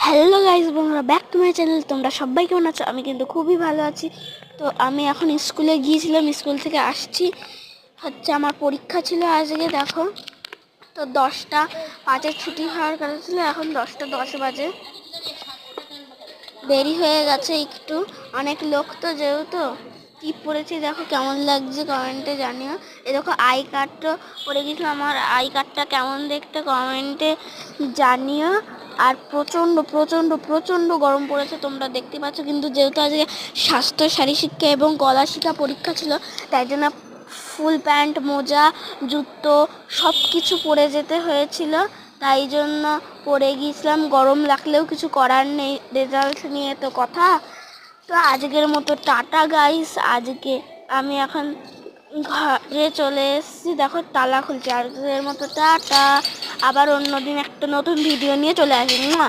Hello guys, বন্ধুরা, back to my channel. তোমরা সবাই কেমন আছো? আমি কিন্তু খুবই ভালো আছি। তো আমি এখন স্কুলে গিয়েছিলাম, স্কুল থেকে আসছি। আমার পরীক্ষা ছিল আজকে, দেখো। তো 10টা 5-এ ছুটি হওয়ার কথা ছিল, এখন 10টা 10 বাজে। দেরি হয়ে গেছে একটু, অনেক লোক তো, যেহেতু টিপ পড়েছি, দেখো কেমন লাগছে কমেন্টে জানিও। এই দেখো আই কার্ডটা পরে গেছিলাম, আমার আই কার্ডটা কেমন দেখতে কমেন্টে জানিও। আর প্রচণ্ড প্রচণ্ড প্রচণ্ড গরম পড়েছে, তোমরা দেখতে পাচ্ছ। কিন্তু যেহেতু আজকে স্বাস্থ্য শারীরশিক্ষা এবং কলা শিক্ষা পরীক্ষা ছিল, তাই জন্য ফুল প্যান্ট, মোজা, জুতো সব কিছু পরে যেতে হয়েছিল। তাই জন্য পরে গিয়েছিলাম। গরম লাগলেও কিছু করার নেই, রেজাল্ট নিয়ে তো কথা। তো আজকের মতো টাটা গাইস। আজকে আমি এখন ঘরে চলে এসেছি, দেখো তালা খুলছে। আজকের মতো টাটা। আবার অন্যদিন একটা নতুন ভিডিও নিয়ে চলে আসি।